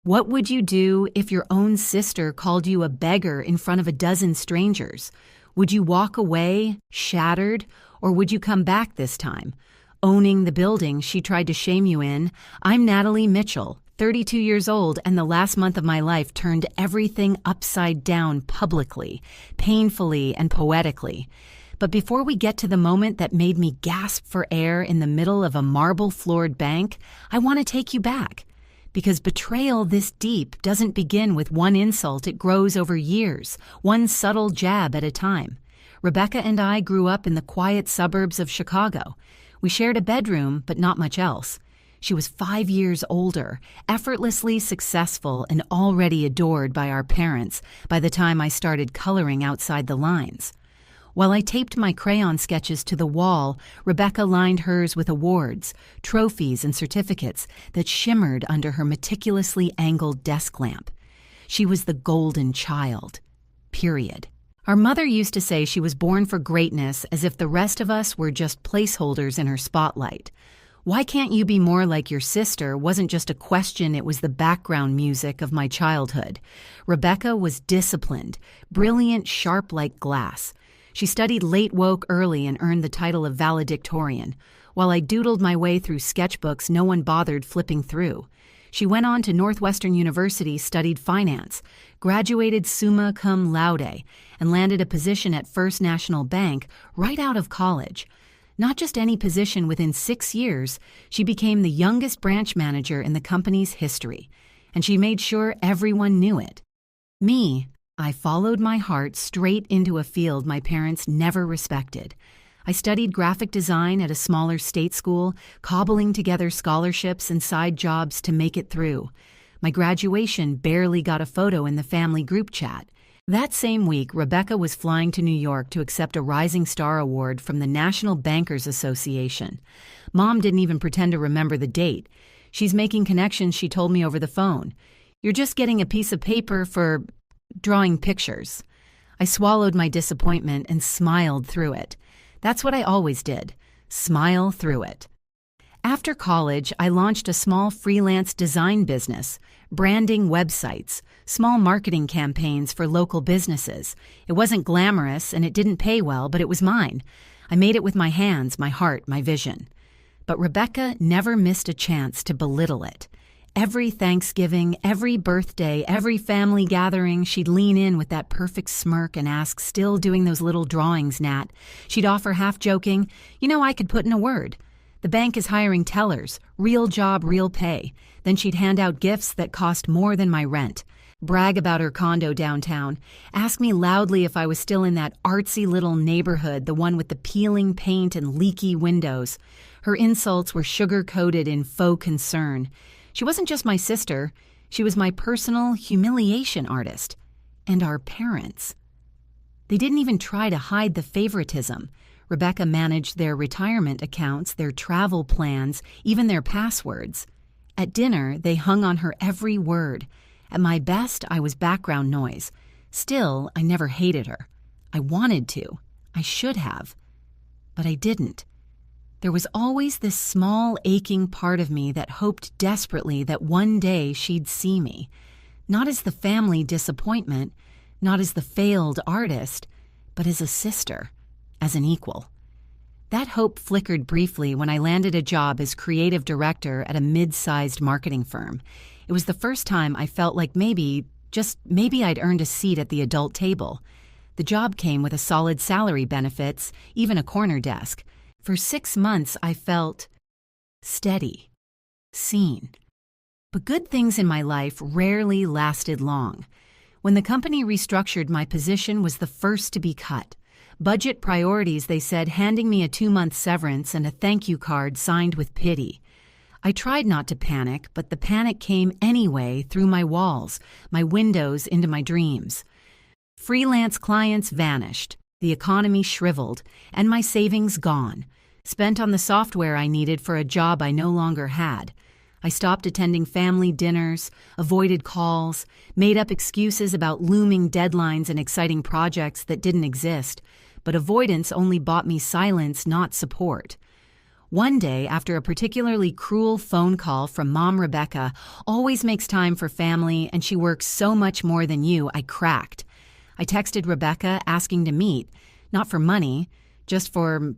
What would you do if your own sister called you a beggar in front of a dozen strangers? Would you walk away, shattered, or would you come back this time? Owning the building she tried to shame you in, I'm Natalie Mitchell, 32 years old, and the last month of my life turned everything upside down publicly, painfully, and poetically. But before we get to the moment that made me gasp for air in the middle of a marble-floored bank, I want to take you back. Because betrayal this deep doesn't begin with one insult, it grows over years, one subtle jab at a time. Rebecca and I grew up in the quiet suburbs of Chicago. We shared a bedroom, but not much else. She was 5 years older, effortlessly successful, and already adored by our parents by the time I started coloring outside the lines. While I taped my crayon sketches to the wall, Rebecca lined hers with awards, trophies, and certificates that shimmered under her meticulously angled desk lamp. She was the golden child. Period. Our mother used to say she was born for greatness, as if the rest of us were just placeholders in her spotlight. Why can't you be more like your sister wasn't just a question, it was the background music of my childhood. Rebecca was disciplined, brilliant, sharp like glass. She studied late woke early and earned the title of valedictorian. While I doodled my way through sketchbooks no one bothered flipping through. She went on to Northwestern University, studied finance, graduated summa cum laude, and landed a position at First National Bank right out of college. Not just any position, within 6 years, she became the youngest branch manager in the company's history, and she made sure everyone knew it. Me, I followed my heart straight into a field my parents never respected. I studied graphic design at a smaller state school, cobbling together scholarships and side jobs to make it through. My graduation barely got a photo in the family group chat. That same week, Rebecca was flying to New York to accept a Rising Star Award from the National Bankers Association. Mom didn't even pretend to remember the date. She's making connections, she told me over the phone. You're just getting a piece of paper for drawing pictures. I swallowed my disappointment and smiled through it. That's what I always did, smile through it. After college, I launched a small freelance design business, branding websites, small marketing campaigns for local businesses. It wasn't glamorous and it didn't pay well, but it was mine. I made it with my hands, my heart, my vision. But Rebecca never missed a chance to belittle it. Every Thanksgiving, every birthday, every family gathering, she'd lean in with that perfect smirk and ask, "Still doing those little drawings, Nat?" She'd offer, half joking, I could put in a word. The bank is hiring tellers, real job, real pay. Then she'd hand out gifts that cost more than my rent. Brag about her condo downtown. Ask me loudly if I was still in that artsy little neighborhood, the one with the peeling paint and leaky windows. Her insults were sugar-coated in faux concern. She wasn't just my sister, she was my personal humiliation artist. And our parents. They didn't even try to hide the favoritism. Rebecca managed their retirement accounts, their travel plans, even their passwords. At dinner, they hung on her every word. At my best, I was background noise. Still, I never hated her. I wanted to. I should have. But I didn't. There was always this small, aching part of me that hoped desperately that one day she'd see me. Not as the family disappointment, not as the failed artist, but as a sister, as an equal. That hope flickered briefly when I landed a job as creative director at a mid-sized marketing firm. It was the first time I felt like maybe I'd earned a seat at the adult table. The job came with a solid salary, benefits, even a corner desk. For 6 months, I felt steady, seen. But good things in my life rarely lasted long. When the company restructured, my position was the first to be cut. Budget priorities, they said, handing me a 2-month severance and a thank you card signed with pity. I tried not to panic, but the panic came anyway through my walls, my windows into my dreams. Freelance clients vanished, the economy shriveled, and my savings gone. Spent on the software I needed for a job I no longer had. I stopped attending family dinners, avoided calls, made up excuses about looming deadlines and exciting projects that didn't exist, but avoidance only bought me silence, not support. One day, after a particularly cruel phone call from Mom Rebecca, always makes time for family and she works so much more than you, I cracked. I texted Rebecca asking to meet, not for money, just for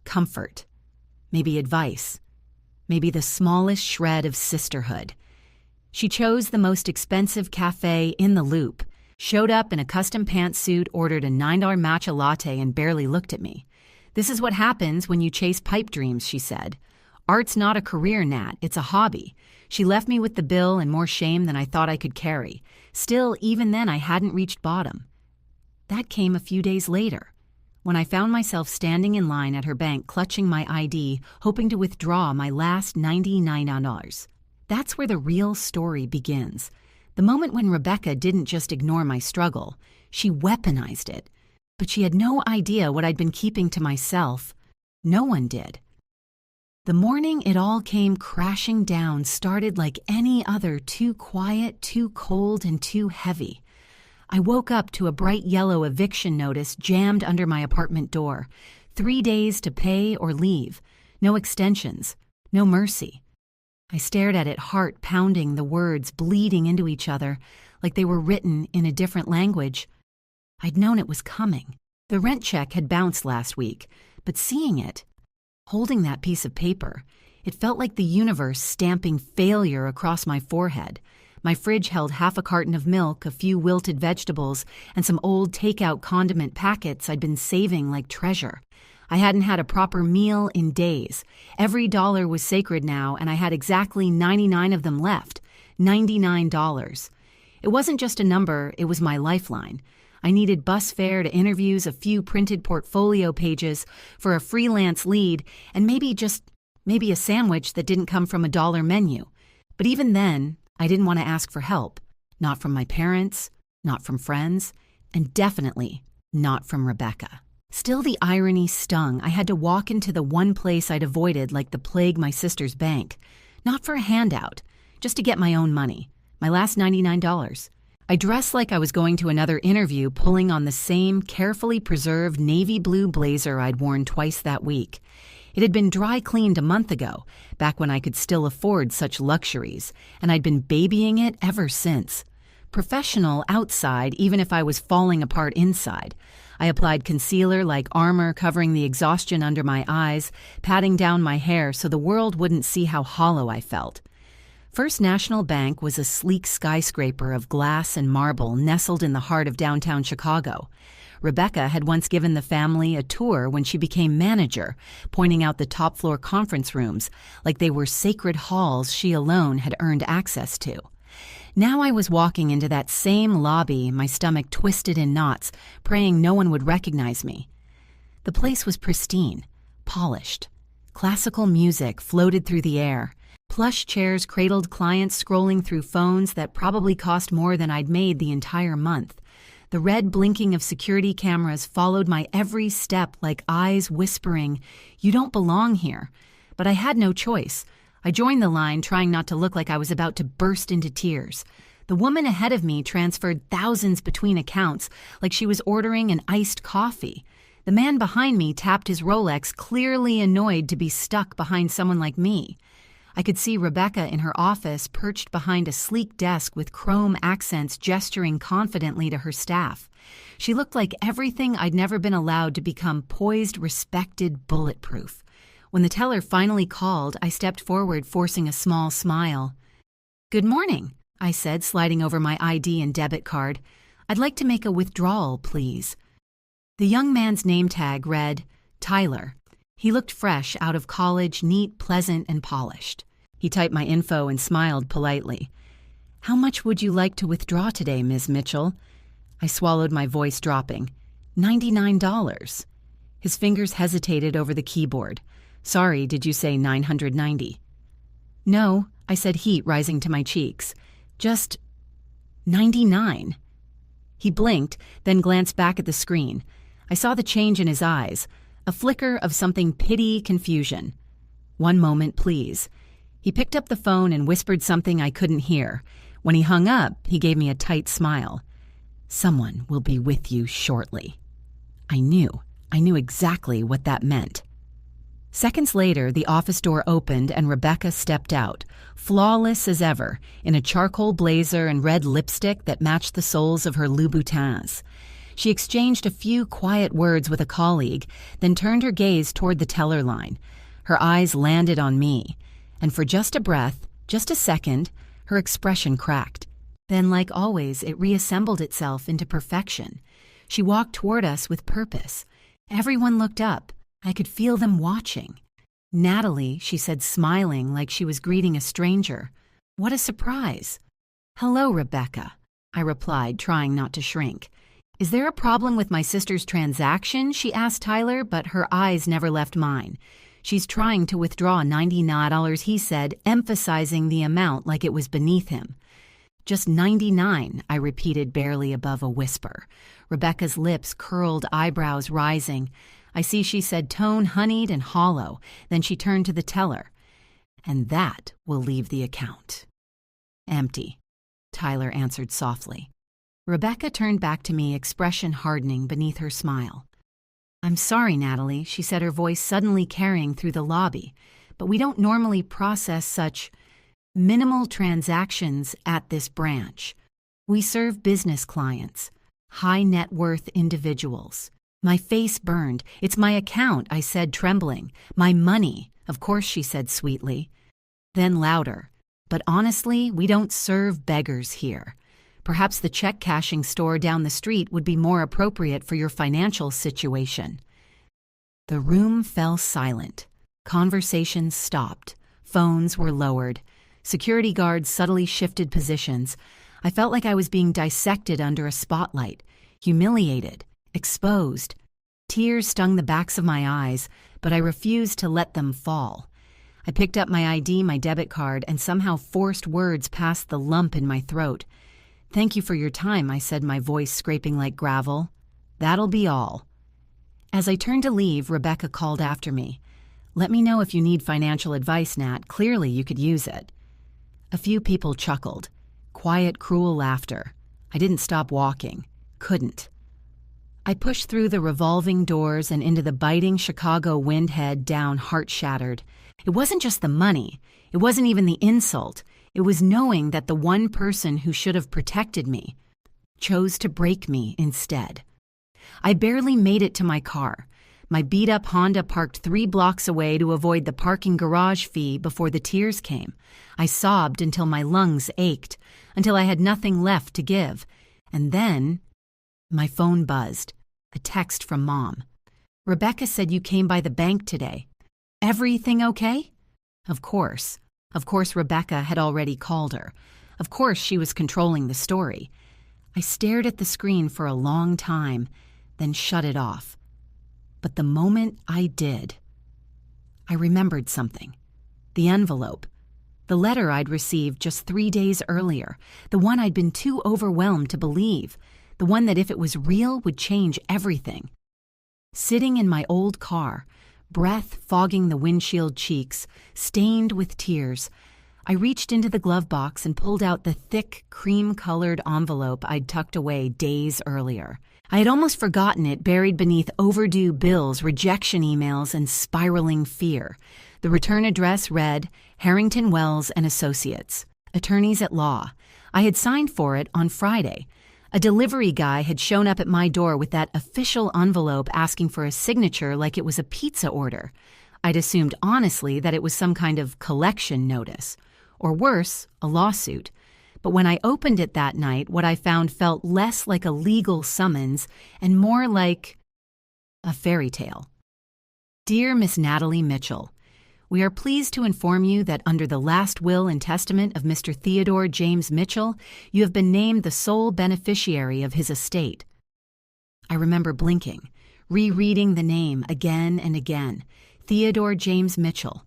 comfort. Maybe advice. Maybe the smallest shred of sisterhood. She chose the most expensive cafe in the Loop, showed up in a custom pantsuit, ordered a $9 matcha latte, and barely looked at me. "This is what happens when you chase pipe dreams," she said. "Art's not a career, Nat, it's a hobby." She left me with the bill and more shame than I thought I could carry. Still, even then I hadn't reached bottom. That came a few days later, when I found myself standing in line at her bank clutching my ID, hoping to withdraw my last $99. That's where the real story begins. The moment when Rebecca didn't just ignore my struggle, she weaponized it. But she had no idea what I'd been keeping to myself. No one did. The morning it all came crashing down started like any other, too quiet, too cold, and too heavy. I woke up to a bright yellow eviction notice jammed under my apartment door. 3 days to pay or leave. No extensions. No mercy. I stared at it, heart pounding, the words bleeding into each other like they were written in a different language. I'd known it was coming. The rent check had bounced last week, but seeing it, holding that piece of paper, it felt like the universe stamping failure across my forehead. My fridge held half a carton of milk, a few wilted vegetables, and some old takeout condiment packets I'd been saving like treasure. I hadn't had a proper meal in days. Every dollar was sacred now, and I had exactly 99 of them left. $99. It wasn't just a number, it was my lifeline. I needed bus fare to interviews, a few printed portfolio pages for a freelance lead, and maybe a sandwich that didn't come from a dollar menu. But even then, I didn't want to ask for help. Not from my parents, not from friends, and definitely not from Rebecca. Still, the irony stung. I had to walk into the one place I'd avoided like the plague, my sister's bank. Not for a handout, just to get my own money. My last $99. I dressed like I was going to another interview, pulling on the same carefully preserved navy blue blazer I'd worn twice that week. It had been dry cleaned a month ago, back when I could still afford such luxuries, and I'd been babying it ever since. Professional outside, even if I was falling apart inside. I applied concealer like armor covering the exhaustion under my eyes, patting down my hair so the world wouldn't see how hollow I felt. First National Bank was a sleek skyscraper of glass and marble nestled in the heart of downtown Chicago. Rebecca had once given the family a tour when she became manager, pointing out the top-floor conference rooms like they were sacred halls she alone had earned access to. Now I was walking into that same lobby, my stomach twisted in knots, praying no one would recognize me. The place was pristine, polished. Classical music floated through the air. Plush chairs cradled clients scrolling through phones that probably cost more than I'd made the entire month. The red blinking of security cameras followed my every step like eyes whispering, "You don't belong here." But I had no choice. I joined the line, trying not to look like I was about to burst into tears. The woman ahead of me transferred thousands between accounts like she was ordering an iced coffee. The man behind me tapped his Rolex, clearly annoyed to be stuck behind someone like me. I could see Rebecca in her office, perched behind a sleek desk with chrome accents, gesturing confidently to her staff. She looked like everything I'd never been allowed to become: poised, respected, bulletproof. When the teller finally called, I stepped forward, forcing a small smile. "Good morning," I said, sliding over my ID and debit card. "I'd like to make a withdrawal, please." The young man's name tag read, Tyler. He looked fresh out of college, neat, pleasant, and polished. He typed my info and smiled politely. "How much would you like to withdraw today, Ms. Mitchell?" I swallowed, my voice dropping. $99. His fingers hesitated over the keyboard. "Sorry, did you say 990? "No," I said, heat rising to my cheeks. "Just 99. He blinked, then glanced back at the screen. I saw the change in his eyes, a flicker of something pity, confusion. "One moment, please." He picked up the phone and whispered something I couldn't hear. When he hung up, he gave me a tight smile. "Someone will be with you shortly." I knew exactly what that meant. Seconds later, the office door opened and Rebecca stepped out, flawless as ever, in a charcoal blazer and red lipstick that matched the soles of her Louboutins. She exchanged a few quiet words with a colleague, then turned her gaze toward the teller line. Her eyes landed on me, and for just a breath, just a second, her expression cracked. Then, like always, it reassembled itself into perfection. She walked toward us with purpose. Everyone looked up. I could feel them watching. "Natalie," she said, smiling like she was greeting a stranger. "What a surprise." "Hello, Rebecca," I replied, trying not to shrink. "Is there a problem with my sister's transaction?" she asked Tyler, but her eyes never left mine. "She's trying to withdraw $99, he said, emphasizing the amount like it was beneath him." "Just 99, I repeated barely above a whisper. Rebecca's lips curled, eyebrows rising. I see she said tone honeyed and hollow. Then she turned to the teller. "And that will leave the account." "Empty," Tyler answered softly. Rebecca turned back to me, expression hardening beneath her smile. "I'm sorry, Natalie," she said, her voice suddenly carrying through the lobby, "but we don't normally process such minimal transactions at this branch. We serve business clients, high net worth individuals." My face burned. "It's my account," I said, trembling. "My money." "Of course," she said sweetly. Then louder. "But honestly, we don't serve beggars here. Perhaps the check-cashing store down the street would be more appropriate for your financial situation." The room fell silent. Conversations stopped. Phones were lowered. Security guards subtly shifted positions. I felt like I was being dissected under a spotlight, humiliated, exposed. Tears stung the backs of my eyes, but I refused to let them fall. I picked up my ID, my debit card, and somehow forced words past the lump in my throat. "Thank you for your time," I said, my voice scraping like gravel. "That'll be all." As I turned to leave, Rebecca called after me. "Let me know if you need financial advice, Nat. Clearly you could use it." A few people chuckled. Quiet, cruel laughter. I didn't stop walking. Couldn't. I pushed through the revolving doors and into the biting Chicago wind head down heart-shattered. It wasn't just the money. It wasn't even the insult. It was knowing that the one person who should have protected me chose to break me instead. I barely made it to my car. My beat-up Honda parked 3 blocks away to avoid the parking garage fee before the tears came. I sobbed until my lungs ached, until I had nothing left to give. And then my phone buzzed. A text from Mom. "Rebecca said you came by the bank today. Everything okay?" Of course. Of course Rebecca had already called her. Of course she was controlling the story. I stared at the screen for a long time, then shut it off. But the moment I did, I remembered something. The envelope. The letter I'd received just 3 days earlier. The one I'd been too overwhelmed to believe. The one that, if it was real, would change everything. Sitting in my old car, breath fogging the windshield cheeks, stained with tears, I reached into the glove box and pulled out the thick, cream-colored envelope I'd tucked away days earlier. I had almost forgotten it, buried beneath overdue bills, rejection emails, and spiraling fear. The return address read, Harrington Wells and Associates, Attorneys at Law. I had signed for it on Friday. A delivery guy had shown up at my door with that official envelope asking for a signature like it was a pizza order. I'd assumed honestly that it was some kind of collection notice, or worse, a lawsuit. But when I opened it that night, what I found felt less like a legal summons and more like a fairy tale. Dear Miss Natalie Mitchell, we are pleased to inform you that under the last will and testament of Mr. Theodore James Mitchell, you have been named the sole beneficiary of his estate. I remember blinking, rereading the name again and again. Theodore James Mitchell,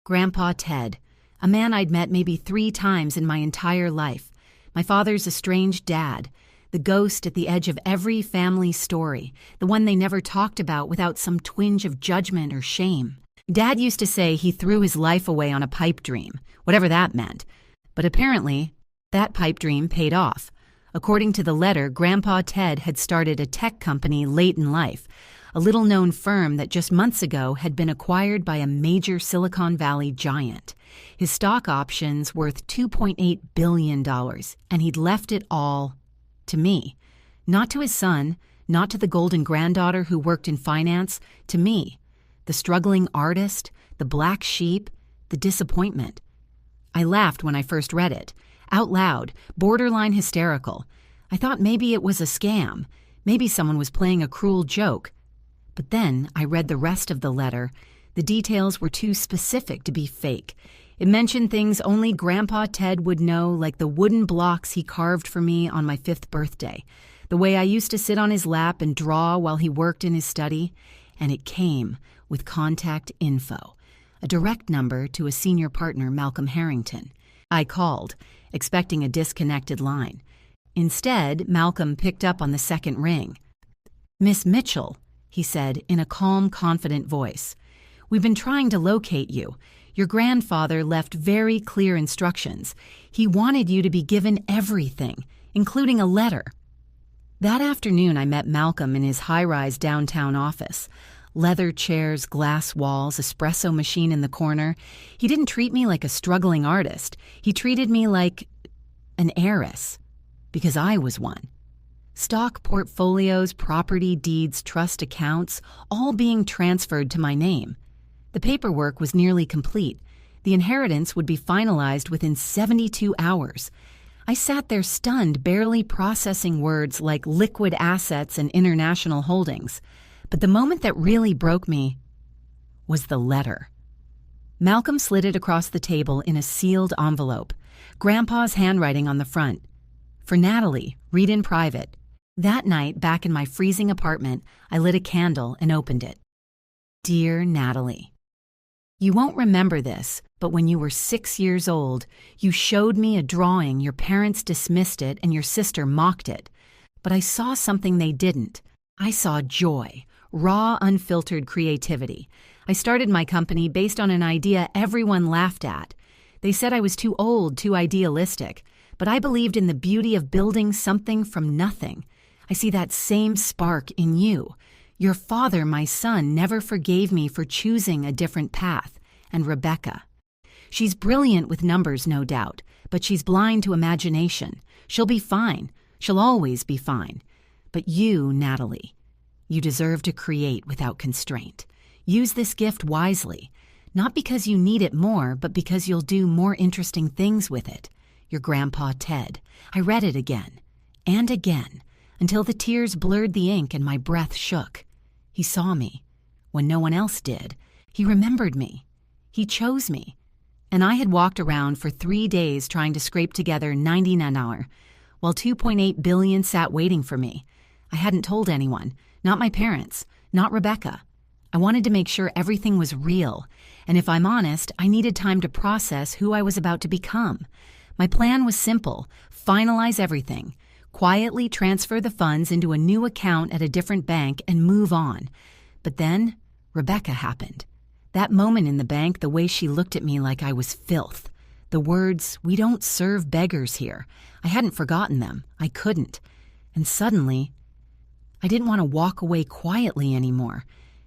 Grandpa Ted, a man I'd met maybe 3 times in my entire life, my father's estranged dad, the ghost at the edge of every family story, the one they never talked about without some twinge of judgment or shame. Dad used to say he threw his life away on a pipe dream, whatever that meant. But apparently, that pipe dream paid off. According to the letter, Grandpa Ted had started a tech company late in life. a little-known firm that just months ago had been acquired by a major Silicon Valley giant. His stock options worth $2.8 billion, and he'd left it all to me. Not to his son, not to the golden granddaughter who worked in finance, to me, the struggling artist, the black sheep, the disappointment. I laughed when I first read it, out loud, borderline hysterical. I thought maybe it was a scam. Maybe someone was playing a cruel joke. But then I read the rest of the letter. The details were too specific to be fake. It mentioned things only Grandpa Ted would know, like the wooden blocks he carved for me on my 5th birthday, the way I used to sit on his lap and draw while he worked in his study, and it came with contact info, a direct number to a senior partner, Malcolm Harrington. I called, expecting a disconnected line. Instead, Malcolm picked up on the second ring. "Miss Mitchell," he said in a calm, confident voice, "we've been trying to locate you. Your grandfather left very clear instructions. He wanted you to be given everything, including a letter." That afternoon, I met Malcolm in his high-rise downtown office. Leather chairs, glass walls, espresso machine in the corner. He didn't treat me like a struggling artist. He treated me like an heiress, because I was one. Stock portfolios, property deeds, trust accounts, all being transferred to my name. The paperwork was nearly complete. The inheritance would be finalized within 72 hours. I sat there stunned, barely processing words like liquid assets and international holdings. But the moment that really broke me was the letter. Malcolm slid it across the table in a sealed envelope, Grandpa's handwriting on the front. "For Natalie, read in private." That night, back in my freezing apartment, I lit a candle and opened it. "Dear Natalie, you won't remember this, but when you were 6 years old, you showed me a drawing. Your parents dismissed it and your sister mocked it. But I saw something they didn't. I saw joy, raw, unfiltered creativity. I started my company based on an idea everyone laughed at. They said I was too old, too idealistic, but I believed in the beauty of building something from nothing. I see that same spark in you. Your father, my son, never forgave me for choosing a different path, and Rebecca. She's brilliant with numbers, no doubt, but she's blind to imagination. She'll be fine. She'll always be fine. But you, Natalie, you deserve to create without constraint. Use this gift wisely, not because you need it more, but because you'll do more interesting things with it. Your Grandpa Ted. I read it again, and again, until the tears blurred the ink and my breath shook. He saw me. When no one else did, he remembered me. He chose me. And I had walked around for 3 days trying to scrape together 99 hour, while 2.8 billion sat waiting for me. I hadn't told anyone, not my parents, not Rebecca. I wanted to make sure everything was real, and if I'm honest, I needed time to process who I was about to become. My plan was simple: finalize everything, quietly transfer the funds into a new account at a different bank, and move on. But then, Rebecca happened. That moment in the bank, the way she looked at me like I was filth. The words, "We don't serve beggars here." I hadn't forgotten them. I couldn't. And suddenly, I didn't want to walk away quietly anymore.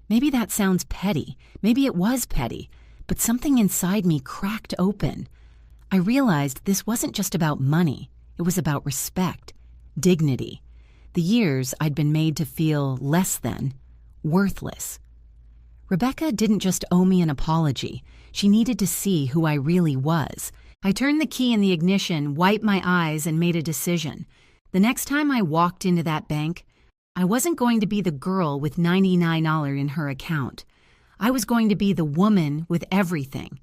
Maybe that sounds petty. Maybe it was petty. But something inside me cracked open. I realized this wasn't just about money. It was about respect, dignity. The years I'd been made to feel less than, worthless. Rebecca didn't just owe me an apology. She needed to see who I really was. I turned the key in the ignition, wiped my eyes, and made a decision. The next time I walked into that bank, I wasn't going to be the girl with $99 in her account. I was going to be the woman with everything.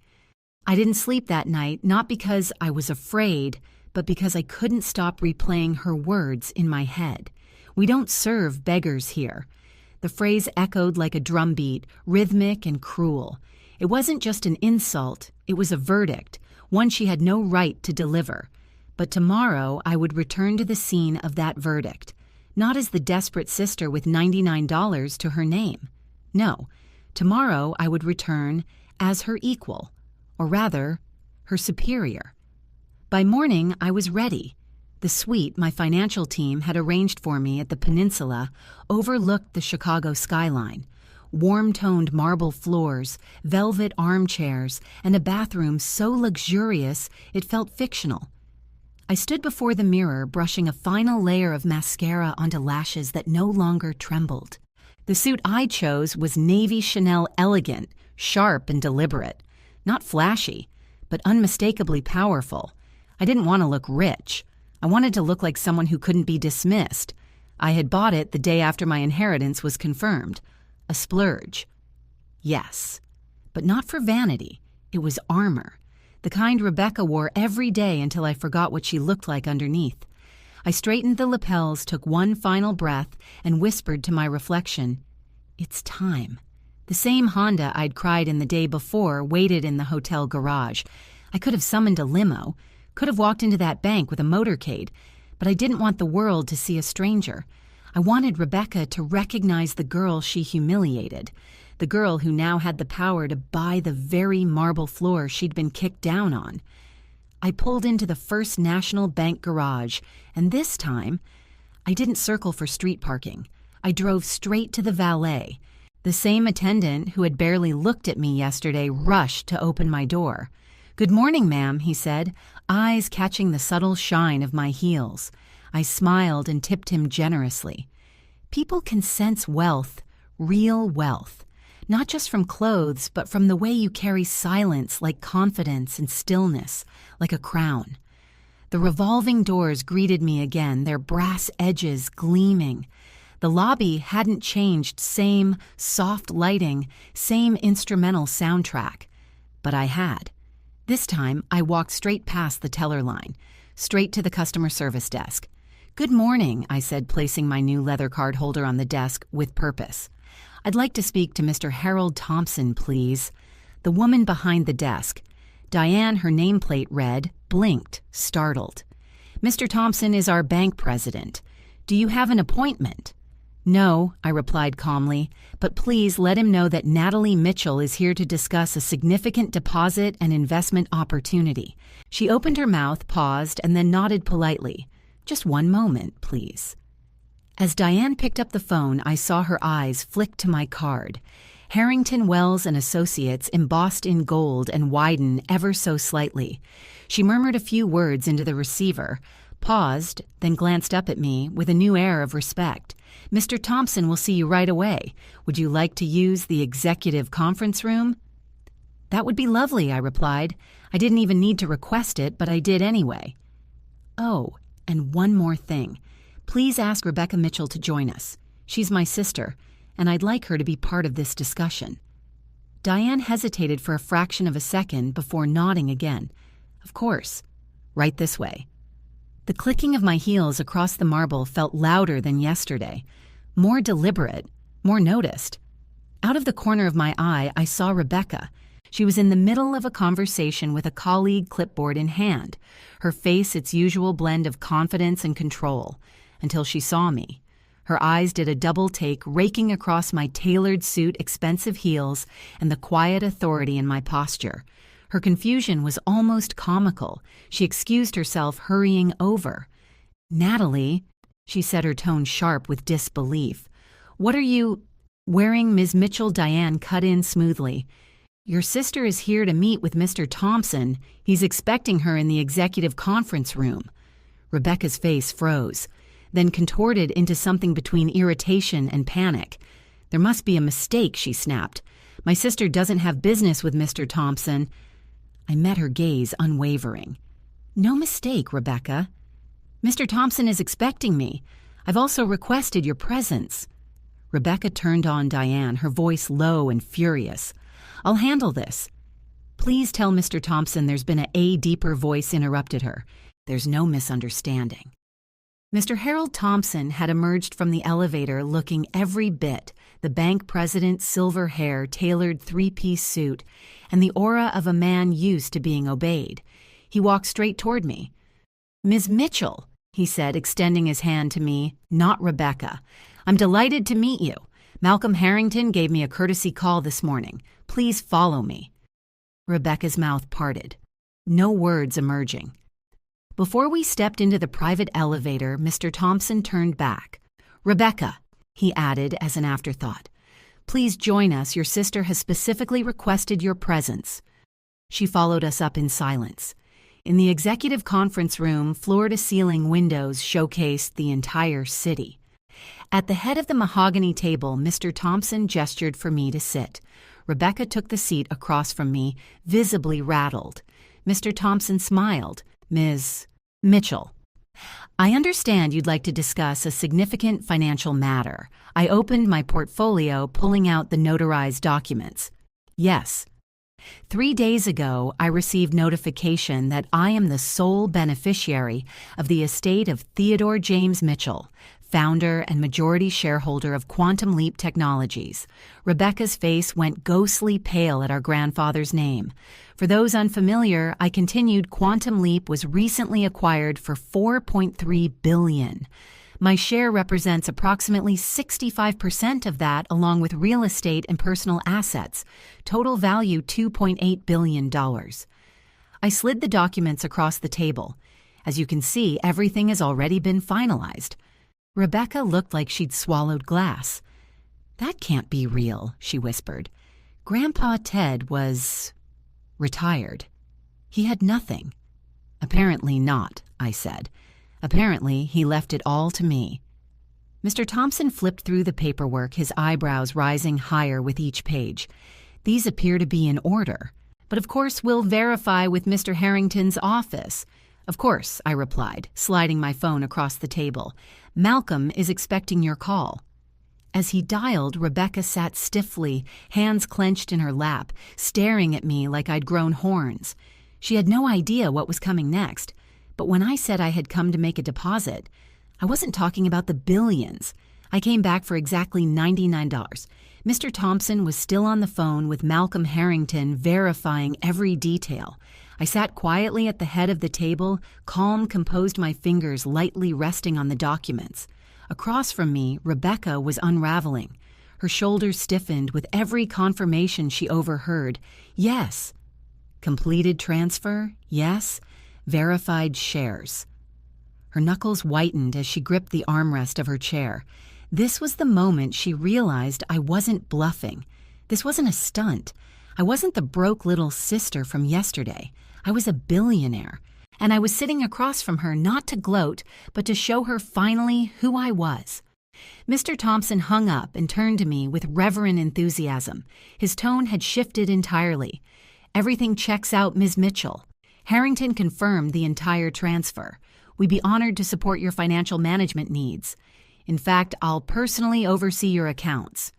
I didn't sleep that night, not because I was afraid, but because I couldn't stop replaying her words in my head. "We don't serve beggars here." The phrase echoed like a drumbeat, rhythmic and cruel. It wasn't just an insult, it was a verdict, one she had no right to deliver. But tomorrow I would return to the scene of that verdict, not as the desperate sister with $99 to her name. No, tomorrow I would return as her equal, or rather, her superior. By morning I was ready. The suite my financial team had arranged for me at the Peninsula overlooked the Chicago skyline. Warm-toned marble floors, velvet armchairs, and a bathroom so luxurious it felt fictional. I stood before the mirror, brushing a final layer of mascara onto lashes that no longer trembled. The suit I chose was navy Chanel elegant, sharp and deliberate. Not flashy, but unmistakably powerful. I didn't want to look rich. I wanted to look like someone who couldn't be dismissed. I had bought it the day after my inheritance was confirmed. A splurge. Yes, but not for vanity. It was armor. The kind Rebecca wore every day until I forgot what she looked like underneath. I straightened the lapels, took one final breath, and whispered to my reflection, "It's time." The same Honda I'd cried in the day before waited in the hotel garage. I could have summoned a limo, could have walked into that bank with a motorcade, but I didn't want the world to see a stranger. I wanted Rebecca to recognize the girl she humiliated, the girl who now had the power to buy the very marble floor she'd been kicked down on. I pulled into the First National Bank garage, and this time, I didn't circle for street parking. I drove straight to the valet. The same attendant who had barely looked at me yesterday rushed to open my door. "Good morning, ma'am," he said, eyes catching the subtle shine of my heels. I smiled and tipped him generously. People can sense wealth, real wealth. Not just from clothes, but from the way you carry silence like confidence and stillness, like a crown. The revolving doors greeted me again, their brass edges gleaming. The lobby hadn't changed, same soft lighting, same instrumental soundtrack. But I had. This time, I walked straight past the teller line, straight to the customer service desk. "Good morning," I said, placing my new leather card holder on the desk with purpose. "I'd like to speak to Mr. Harold Thompson, please." The woman behind the desk, Diane, her nameplate read, blinked, startled. "Mr. Thompson is our bank president. Do you have an appointment?" "No," I replied calmly, "but please let him know that Natalie Mitchell is here to discuss a significant deposit and investment opportunity." She opened her mouth, paused, and then nodded politely. "Just one moment, please." As Diane picked up the phone, I saw her eyes flick to my card. Harrington Wells and Associates embossed in gold and widen ever so slightly. She murmured a few words into the receiver, paused, then glanced up at me with a new air of respect. "Mr. Thompson will see you right away. Would you like to use the executive conference room?" "That would be lovely," I replied. I didn't even need to request it, but I did anyway. "Oh, and one more thing. Please ask Rebecca Mitchell to join us. She's my sister, and I'd like her to be part of this discussion." Diane hesitated for a fraction of a second before nodding again. "Of course. Right this way." The clicking of my heels across the marble felt louder than yesterday, more deliberate, more noticed. Out of the corner of my eye, I saw Rebecca. She was in the middle of a conversation with a colleague, clipboard in hand, her face its usual blend of confidence and control, until she saw me. Her eyes did a double take, raking across my tailored suit, expensive heels, and the quiet authority in my posture. Her confusion was almost comical. She excused herself, hurrying over. "Natalie," she said, her tone sharp with disbelief. "What are you wearing?" Ms. Mitchell Diane cut in smoothly. "Your sister is here to meet with Mr. Thompson. He's expecting her in the executive conference room." Rebecca's face froze, then contorted into something between irritation and panic. "There must be a mistake," she snapped. "My sister doesn't have business with Mr. Thompson." I met her gaze unwavering. "No mistake, Rebecca. Mr. Thompson is expecting me. I've also requested your presence." Rebecca turned on Diane, her voice low and furious. "I'll handle this." "Please tell Mr. Thompson there's been a deeper voice interrupted her. "There's no misunderstanding." Mr. Harold Thompson had emerged from the elevator looking every bit the bank president's silver hair, tailored three-piece suit, and the aura of a man used to being obeyed. He walked straight toward me. "Ms. Mitchell," he said, extending his hand to me, not Rebecca. "I'm delighted to meet you. Malcolm Harrington gave me a courtesy call this morning. Please follow me." Rebecca's mouth parted, no words emerging. Before we stepped into the private elevator, Mr. Thompson turned back. "Rebecca," he added as an afterthought, "please join us. Your sister has specifically requested your presence." She followed us up in silence. In the executive conference room, floor-to-ceiling windows showcased the entire city. At the head of the mahogany table, Mr. Thompson gestured for me to sit. Rebecca took the seat across from me, visibly rattled. Mr. Thompson smiled. "Ms. Mitchell, I understand you'd like to discuss a significant financial matter." I opened my portfolio, pulling out the notarized documents. "Yes. 3 days ago, I received notification that I am the sole beneficiary of the estate of Theodore James Mitchell, founder and majority shareholder of Quantum Leap Technologies." Rebecca's face went ghostly pale at our grandfather's name. For those unfamiliar, I continued, "Quantum Leap was recently acquired for $4.3 billion. My share represents approximately 65% of that, along with real estate and personal assets. Total value $2.8 billion. I slid the documents across the table. As you can see, everything has already been finalized. Rebecca looked like she'd swallowed glass. "That can't be real," she whispered. "Grandpa Ted was retired. He had nothing." "Apparently not," I said. "Apparently he left it all to me." Mr. Thompson flipped through the paperwork, his eyebrows rising higher with each page. "These appear to be in order. But of course we'll verify with Mr. Harrington's office." "Of course," I replied, sliding my phone across the table. "Malcolm is expecting your call." As he dialed, Rebecca sat stiffly, hands clenched in her lap, staring at me like I'd grown horns. She had no idea what was coming next. But when I said I had come to make a deposit, I wasn't talking about the billions. I came back for exactly $99. Mr. Thompson was still on the phone with Malcolm Harrington, verifying every detail. I sat quietly at the head of the table, calm, composed, my fingers lightly resting on the documents. Across from me, Rebecca was unraveling. Her shoulders stiffened with every confirmation she overheard. Yes. Completed transfer? Yes. Verified shares. Her knuckles whitened as she gripped the armrest of her chair. This was the moment she realized I wasn't bluffing. This wasn't a stunt. I wasn't the broke little sister from yesterday. I was a billionaire. And I was sitting across from her not to gloat, but to show her finally who I was. Mr. Thompson hung up and turned to me with reverent enthusiasm. His tone had shifted entirely. "Everything checks out, Ms. Mitchell. Harrington confirmed the entire transfer. We'd be honored to support your financial management needs. In fact, I'll personally oversee your accounts."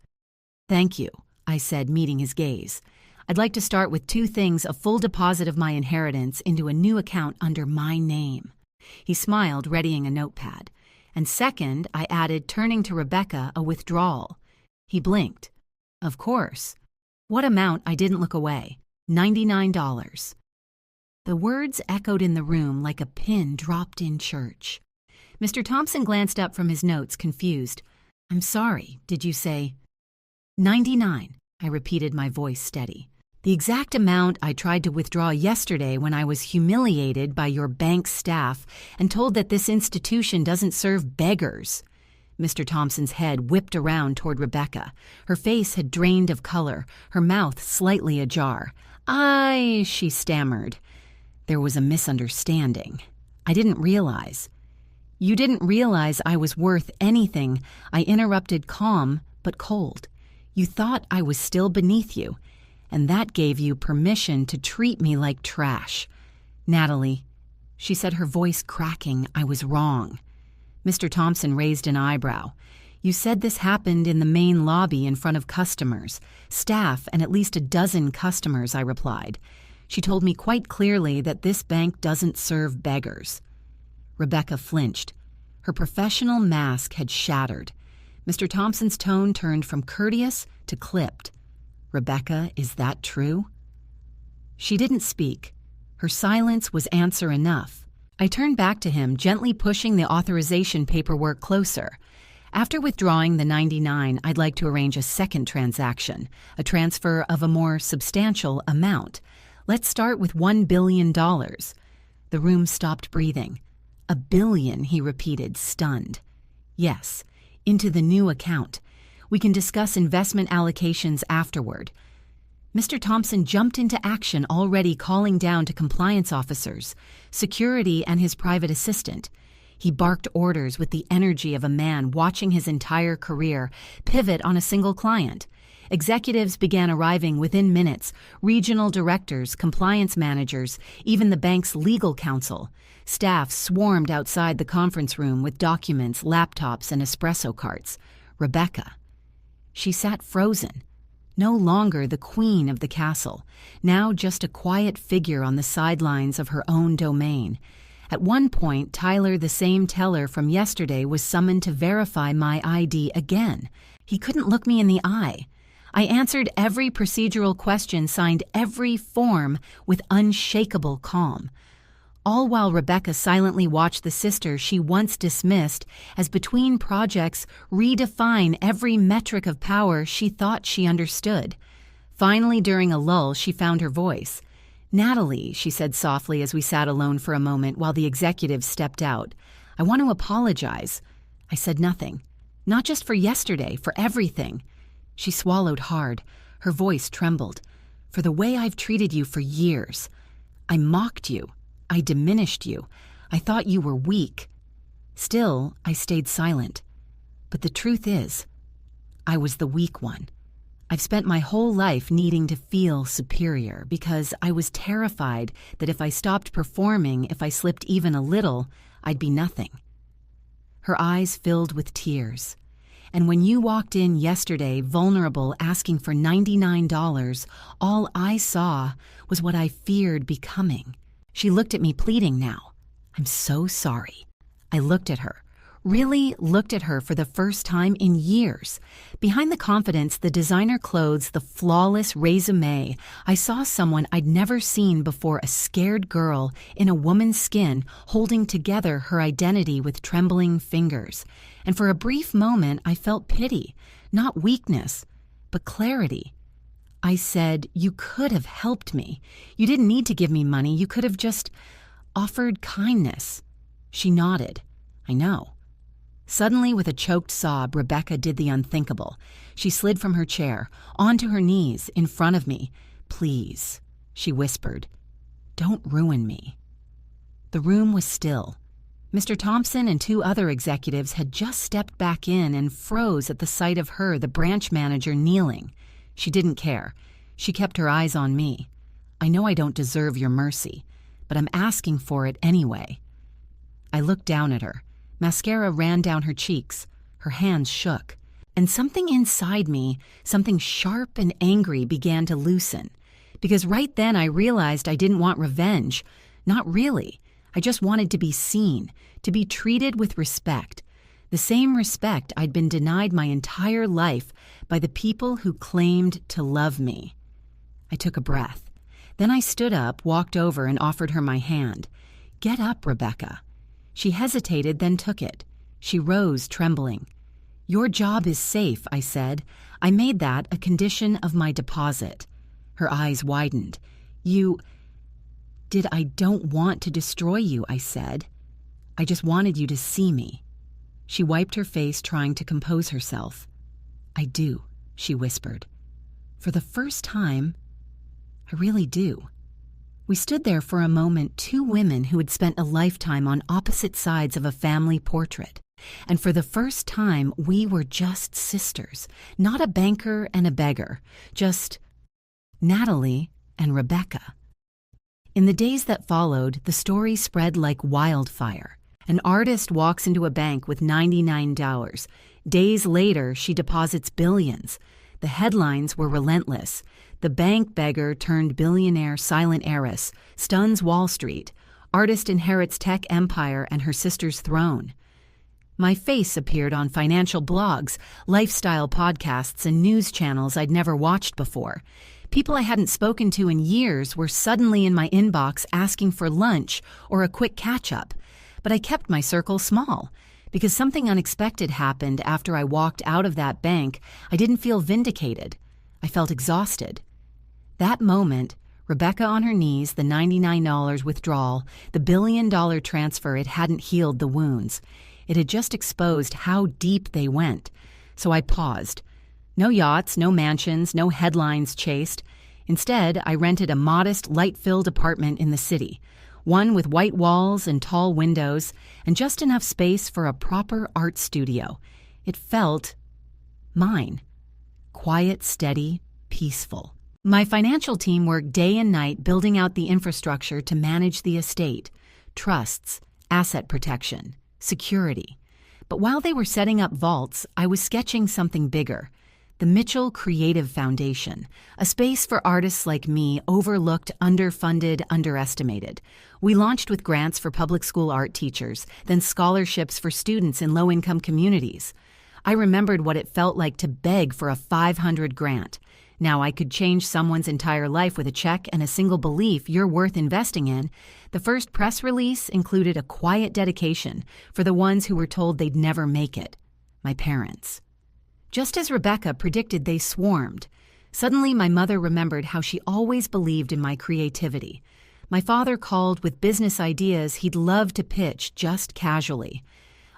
"Thank you," I said, meeting his gaze. "I'd like to start with 2 things: a full deposit of my inheritance into a new account under my name." He smiled, readying a notepad. "And second," I added, turning to Rebecca, "a withdrawal." He blinked. "Of course." "What amount?" I didn't look away. $99. The words echoed in the room like a pin dropped in church. Mr. Thompson glanced up from his notes, confused. "I'm sorry, did you say?" "$99, I repeated, my voice steady. "The exact amount I tried to withdraw yesterday when I was humiliated by your bank staff and told that this institution doesn't serve beggars." Mr. Thompson's head whipped around toward Rebecca. Her face had drained of color, her mouth slightly ajar. She stammered. "There was a misunderstanding. I didn't realize." "You didn't realize I was worth anything," I interrupted, calm but cold. "You thought I was still beneath you, and that gave you permission to treat me like trash. Natalie," she said, her voice cracking, "I was wrong." Mr. Thompson raised an eyebrow. "You said this happened in the main lobby in front of customers, staff, and at least a dozen customers," I replied. "She told me quite clearly that this bank doesn't serve beggars." Rebecca flinched. Her professional mask had shattered. Mr. Thompson's tone turned from courteous to clipped. "Rebecca, is that true?" She didn't speak. Her silence was answer enough. I turned back to him, gently pushing the authorization paperwork closer. "After withdrawing the $99, I'd like to arrange a second transaction, a transfer of a more substantial amount. Let's start with $1 billion. The room stopped breathing. $1 billion, he repeated, stunned. Yes, into the new account. We can discuss investment allocations afterward. Mr. Thompson jumped into action, already calling down to compliance officers, security, and his private assistant. He barked orders with the energy of a man watching his entire career pivot on a single client. Executives began arriving within minutes, regional directors, compliance managers, even the bank's legal counsel. Staff swarmed outside the conference room with documents, laptops, and espresso carts. Rebecca. She sat frozen. No longer the queen of the castle, now just a quiet figure on the sidelines of her own domain. At one point, Tyler, the same teller from yesterday, was summoned to verify my ID again. He couldn't look me in the eye. I answered every procedural question, signed every form with unshakable calm. All while Rebecca silently watched the sister she once dismissed as between projects redefine every metric of power she thought she understood. Finally, during a lull, she found her voice. "Natalie," she said softly as we sat alone for a moment while the executive stepped out, "I want to apologize." I said nothing. Not just for yesterday, for everything. She swallowed hard. Her voice trembled. "For the way I've treated you for years. I mocked you. I diminished you. I thought you were weak." Still, I stayed silent. But the truth is, I was the weak one. I've spent my whole life needing to feel superior because I was terrified that if I stopped performing, if I slipped even a little, I'd be nothing. Her eyes filled with tears. "And when you walked in yesterday, vulnerable, asking for $99, all I saw was what I feared becoming." She looked at me pleading now. "I'm so sorry." I looked at her, really looked at her for the first time in years. Behind the confidence, the designer clothes, the flawless resume, I saw someone I'd never seen before, a scared girl in a woman's skin holding together her identity with trembling fingers. And for a brief moment, I felt pity, not weakness, but clarity. I said, "You could have helped me. You didn't need to give me money. You could have just offered kindness." She nodded. "I know." Suddenly, with a choked sob, Rebecca did the unthinkable. She slid from her chair, onto her knees, in front of me. "Please," she whispered, "don't ruin me." The room was still. Mr. Thompson and 2 other executives had just stepped back in and froze at the sight of her, the branch manager, kneeling. She didn't care. She kept her eyes on me. "I know I don't deserve your mercy, but I'm asking for it anyway." I looked down at her. Mascara ran down her cheeks. Her hands shook. And something inside me, something sharp and angry, began to loosen. Because right then I realized I didn't want revenge. Not really. I just wanted to be seen, to be treated with respect. The same respect I'd been denied my entire life by the people who claimed to love me. I took a breath. Then I stood up, walked over, and offered her my hand. "Get up, Rebecca." She hesitated, then took it. She rose, trembling. "Your job is safe," I said. "I made that a condition of my deposit." Her eyes widened. I don't want to destroy you," I said. "I just wanted you to see me." She wiped her face, trying to compose herself. "I do," she whispered. "For the first time, I really do." We stood there for a moment, 2 women who had spent a lifetime on opposite sides of a family portrait. And for the first time, we were just sisters, not a banker and a beggar, just Natalie and Rebecca. In the days that followed, the story spread like wildfire. An artist walks into a bank with $99. Days later, she deposits billions. The headlines were relentless. The bank beggar turned billionaire silent heiress, stuns Wall Street. Artist inherits tech empire and her sister's throne. My face appeared on financial blogs, lifestyle podcasts, and news channels I'd never watched before. People I hadn't spoken to in years were suddenly in my inbox asking for lunch or a quick catch-up. But I kept my circle small, because something unexpected happened after I walked out of that bank. I didn't feel vindicated. I felt exhausted. That moment, Rebecca on her knees, the $99 withdrawal, the billion-dollar transfer. It hadn't healed the wounds. It had just exposed how deep they went. So I paused. No yachts, no mansions, no headlines chased. Instead, I rented a modest, light-filled apartment in the city, one with white walls and tall windows, and just enough space for a proper art studio. It felt mine. Quiet, steady, peaceful. My financial team worked day and night building out the infrastructure to manage the estate, trusts, asset protection, security. But while they were setting up vaults, I was sketching something bigger. The Mitchell Creative Foundation, a space for artists like me, overlooked, underfunded, underestimated. We launched with grants for public school art teachers, then scholarships for students in low-income communities. I remembered what it felt like to beg for a $500 grant. Now I could change someone's entire life with a check and a single belief you're worth investing in. The first press release included a quiet dedication for the ones who were told they'd never make it, my parents. Just as Rebecca predicted, they swarmed. Suddenly, my mother remembered how she always believed in my creativity. My father called with business ideas he'd love to pitch just casually.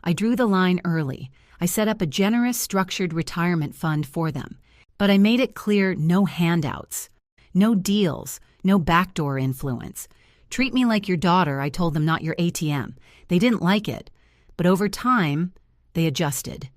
I drew the line early. I set up a generous, structured retirement fund for them. But I made it clear, no handouts, no deals, no backdoor influence. Treat me like your daughter, I told them, not your ATM. They didn't like it, but over time, they adjusted.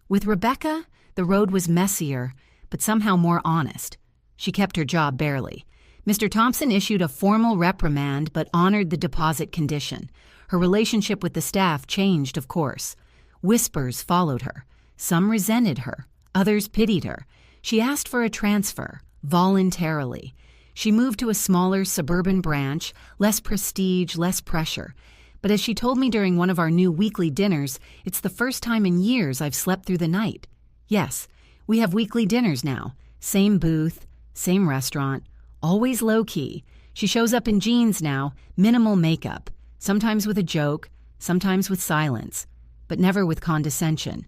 With Rebecca, the road was messier, but somehow more honest. She kept her job barely. Mr. Thompson issued a formal reprimand but honored the deposit condition. Her relationship with the staff changed, of course. Whispers followed her. Some resented her. Others pitied her. She asked for a transfer, voluntarily. She moved to a smaller suburban branch, less prestige, less pressure. But as she told me during one of our new weekly dinners, it's the first time in years I've slept through the night. Yes, we have weekly dinners now. Same booth, same restaurant, always low-key. She shows up in jeans now, minimal makeup, sometimes with a joke, sometimes with silence, but never with condescension.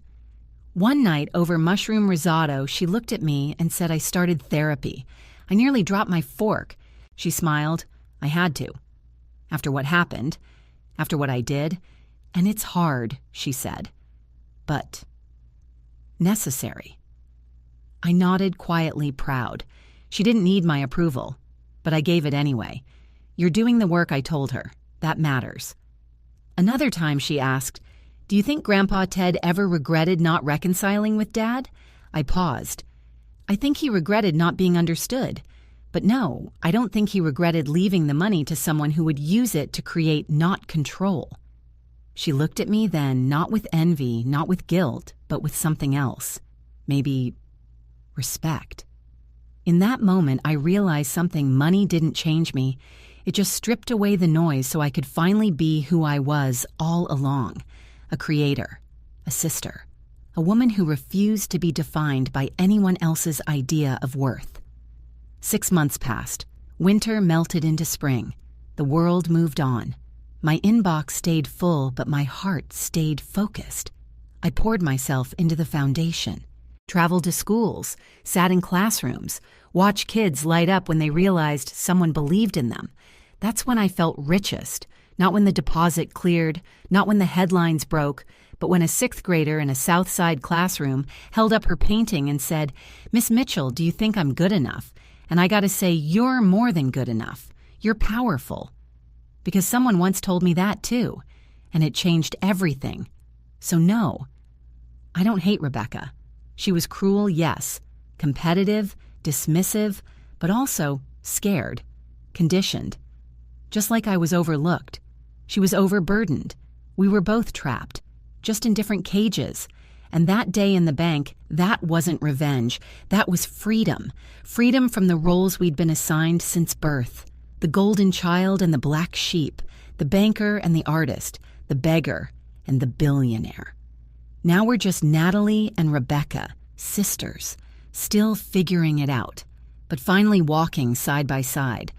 One night, over mushroom risotto, she looked at me and said I started therapy. I nearly dropped my fork. She smiled. I had to. After what happened, after what I did, and it's hard, she said, but necessary. I nodded quietly, proud. She didn't need my approval, but I gave it anyway. You're doing the work, I told her. That matters. Another time she asked, do you think Grandpa Ted ever regretted not reconciling with Dad? I paused. I think he regretted not being understood. But no, I don't think he regretted leaving the money to someone who would use it to create not control. She looked at me then, not with envy, not with guilt, but with something else. Maybe respect. In that moment, I realized something. Money didn't change me. It just stripped away the noise so I could finally be who I was all along. A creator, a sister, a woman who refused to be defined by anyone else's idea of worth. 6 months passed. Winter melted into spring. The world moved on. My inbox stayed full, but my heart stayed focused. I poured myself into the foundation, traveled to schools, sat in classrooms, watched kids light up when they realized someone believed in them. That's when I felt richest. Not when the deposit cleared, not when the headlines broke, but when a 6th grader in a South Side classroom held up her painting and said, Miss Mitchell, do you think I'm good enough? And I got to say, you're more than good enough. You're powerful. Because someone once told me that too, and it changed everything. So no, I don't hate Rebecca. She was cruel, yes, competitive, dismissive, but also scared, conditioned. Just like I was overlooked. She was overburdened. We were both trapped, just in different cages. And that day in the bank, that wasn't revenge. That was freedom. Freedom from the roles we'd been assigned since birth. The golden child and the black sheep. The banker and the artist. The beggar and the billionaire. Now we're just Natalie and Rebecca, sisters, still figuring it out, but finally walking side by side.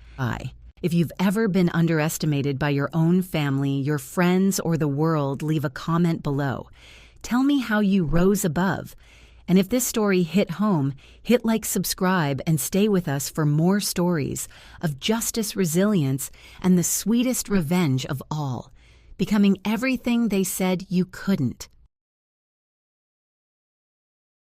If you've ever been underestimated by your own family, your friends, or the world, leave a comment below. Tell me how you rose above. And if this story hit home, hit like, subscribe, and stay with us for more stories of justice, resilience, and the sweetest revenge of all, becoming everything they said you couldn't.